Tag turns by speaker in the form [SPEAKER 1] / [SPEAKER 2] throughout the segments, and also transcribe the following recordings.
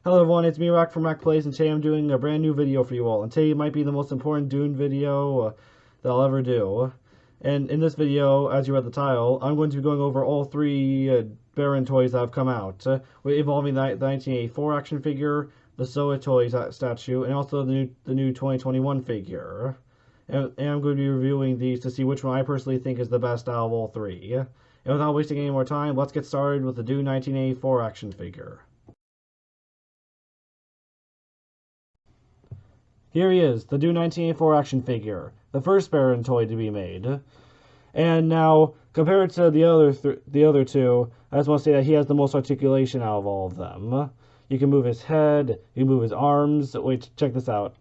[SPEAKER 1] Hello everyone, it's me Rock from Rock Plays, and today I'm doing a brand new video for you all. And today might be the most important Dune video that I'll ever do. And in this video, as you read the title, I'm going to be going over all three Baron toys that have come out, involving the 1984 action figure, the SOTA Toys statue, and also the new 2021 figure. And I'm going to be reviewing these to see which one I personally think is the best out of all three. And without wasting any more time, let's get started with the Dune 1984 action figure. Here he is, the Dune 1984 action figure, the first Baron toy to be made. And now, compared to the other two, I just want to say that he has the most articulation out of all of them. You can move his head, you can move his arms. Wait, check this out.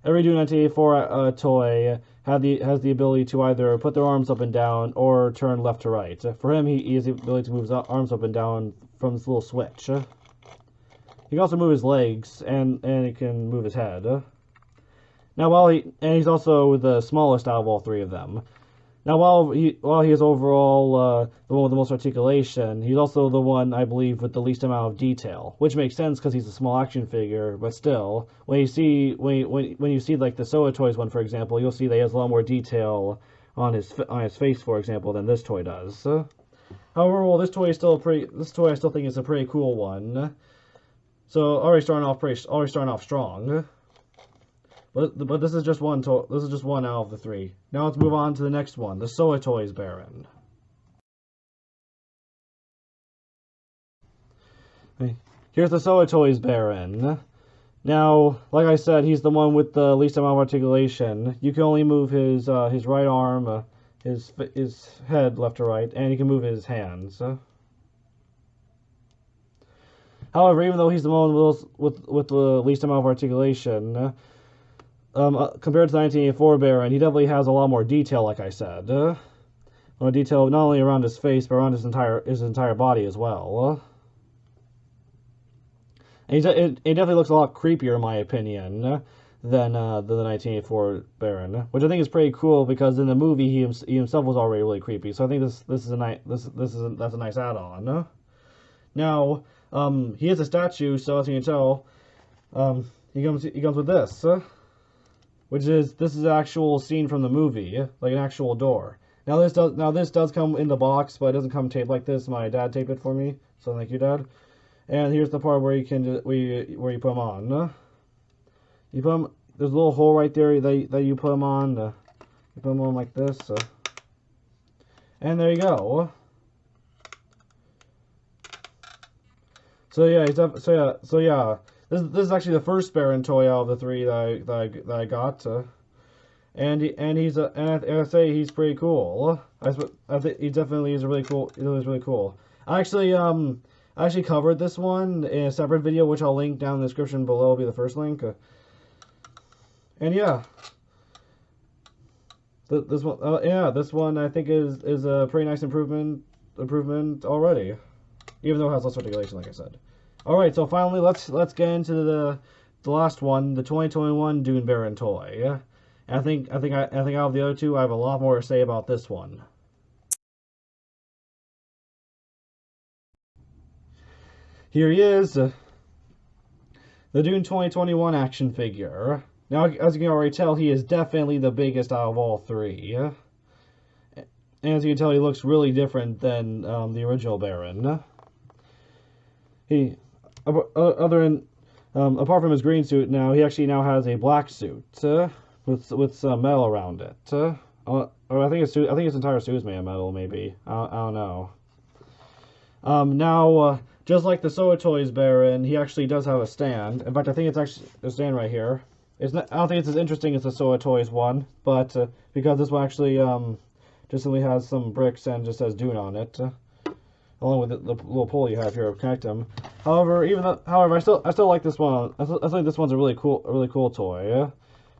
[SPEAKER 1] Every Dune 1984 toy has the ability to either put their arms up and down or turn left to right. For him, he has the ability to move his arms up and down from this little switch. He can also move his legs, and he can move his head. Now, he's also the smallest out of all three of them. Now, while he is overall the one with the most articulation, he's also the one, I believe, with the least amount of detail, which makes sense because he's a small action figure. But still, when you see like the SOTA Toys one, for example, you'll see that he has a lot more detail on his face, for example, than this toy does. However, well, this toy I still think is a pretty cool one. So already starting off strong. But this is just one out of the three. Now let's move on to the next one, the SOTA Toys Baron. Here's the SOTA Toys Baron. Now, like I said, he's the one with the least amount of articulation. You can only move his right arm, his head left to right, and you can move his hands. However, even though he's the one with the least amount of articulation, compared to the 1984 Baron, he definitely has a lot more detail, like I said. More detail not only around his face, but around his entire body as well. And it definitely looks a lot creepier, in my opinion, than the 1984 Baron, which I think is pretty cool because in the movie he himself was already really creepy. So I think that's a nice add-on. Now, he is a statue, so as you can tell, he comes with this, this is an actual scene from the movie, like an actual door. Now this does come in the box, but it doesn't come taped like this. My dad taped it for me, so thank you, Dad. And here's the part where you put them on. You put them. There's a little hole right there that you put them on. You put them on like this, and there you go. So yeah, This is actually the first Baron toy out of the three that I got, and I say he's pretty cool. I think he definitely is really cool. He was really cool. I actually covered this one in a separate video, which I'll link down in the description below. Will be the first link. And yeah, this one I think is a pretty nice improvement already, even though it has less articulation, like I said. All right, so finally, let's get into the last one, the 2021 Dune Baron toy. And I think out of the other two, I have a lot more to say about this one. Here he is, the Dune 2021 action figure. Now, as you can already tell, he is definitely the biggest out of all three. And as you can tell, he looks really different than the original Baron. Apart from his green suit, he actually has a black suit with some metal around it. Or I think his entire suit is made of metal. Maybe I don't know. Just like the SOTA Toys Baron, he actually does have a stand. In fact, I think it's actually a stand right here. I don't think it's as interesting as the SOTA Toys one, but because this one actually just simply has some bricks and just says Dune on it. Along with the little pole you have here to connect them. However, I still like this one. I think this one's a really cool toy. Yeah?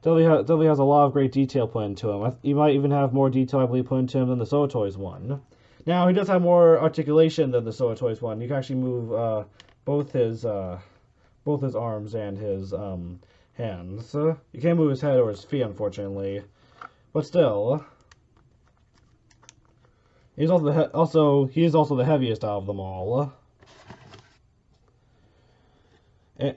[SPEAKER 1] Definitely has a lot of great detail put into him. You might even have more detail, I believe, put into him than the SOTA Toys one. Now he does have more articulation than the SOTA Toys one. You can actually move both his arms and his hands. You can't move his head or his feet, unfortunately, but still. He is also the heaviest out of them all. and,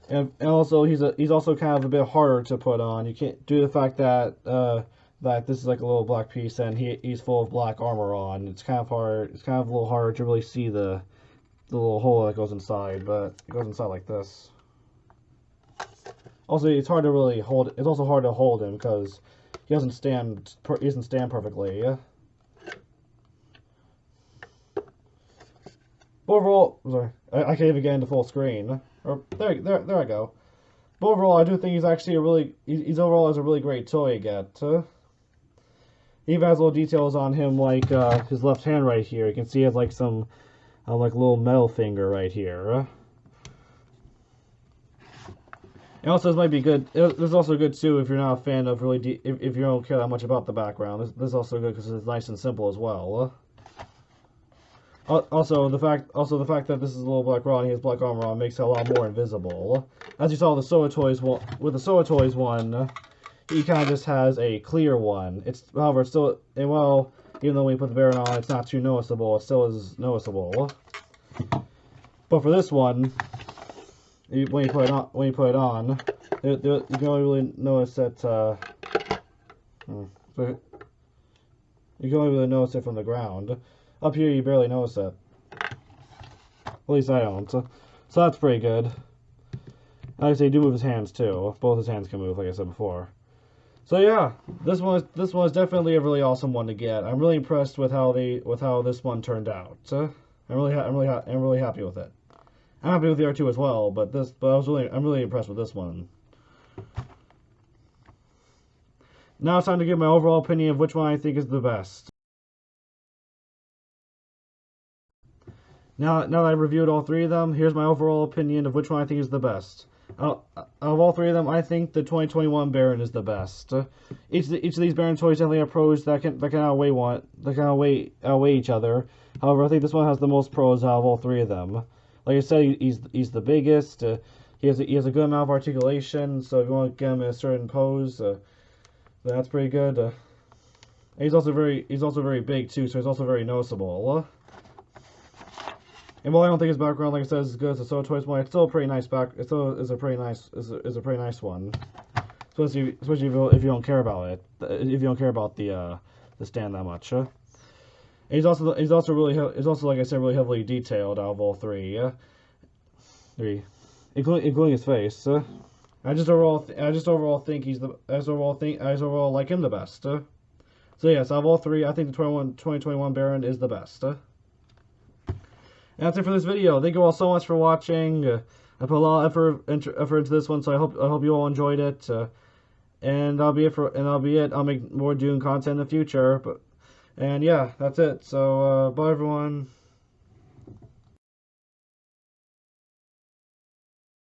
[SPEAKER 1] and also he's also kind of a bit harder to put on. You can't due to the fact that that this is like a little black piece and he's full of black armor on. It's kind of hard. It's kind of a little harder to really see the little hole that goes inside, but it goes inside like this. Also, it's hard to really hold. It's also hard to hold him because he doesn't stand. He doesn't stand perfectly. But overall, sorry, I can't even get into full screen. Or there I go. But overall, I do think he's actually a really. He's overall is a really great toy to get. He even has little details on him, like his left hand right here. You can see he has like some, like little metal finger right here. And also, this might be good. This is also good too if you're not a fan of really if you don't care that much about the background. This is also good because it's nice and simple as well. Also, the fact that this is a little black rod and he has black armor on makes it a lot more invisible. As you saw with the SOTA Toys one, he kind of just has a clear one. However, it's still, well, even though when you put the Baron on, it's not too noticeable. It still is noticeable. But for this one, when you put it on, you can only really notice that. You can only really notice it from the ground. Up here, you barely notice it. At least I don't. So that's pretty good. Like I say, he do move his hands too. Both his hands can move, like I said before. So yeah, this one is definitely a really awesome one to get. I'm really impressed with how this one turned out. I'm really happy with it. I'm happy with the R2 as well, but I'm really impressed with this one. Now it's time to give my overall opinion of which one I think is the best. Now that I've reviewed all three of them, here's my overall opinion of which one I think is the best. Out of all three of them, I think the 2021 Baron is the best. Each of these Baron toys definitely have pros that can outweigh each other. However, I think this one has the most pros out of all three of them. Like I said, he's the biggest. He has a good amount of articulation. So if you want to get him in a certain pose, then that's pretty good. And he's also very big too, so he's also very noticeable. And while I don't think his background, like I said, is as good as the SOTA Toys one, it's still a pretty nice It still is a pretty nice one. Especially if you don't care about it. If you don't care about the stand that much. And he's also like I said really heavily detailed out of all three. Including his face. I just overall think he's the I just overall like him the best. So yes, out of all three, I think the 2021 Baron is the best. And that's it for this video. Thank you all so much for watching. I put a lot of effort into this one, so I hope you all enjoyed it. And that'll be it. I'll make more Dune content in the future. And yeah, that's it. So bye everyone.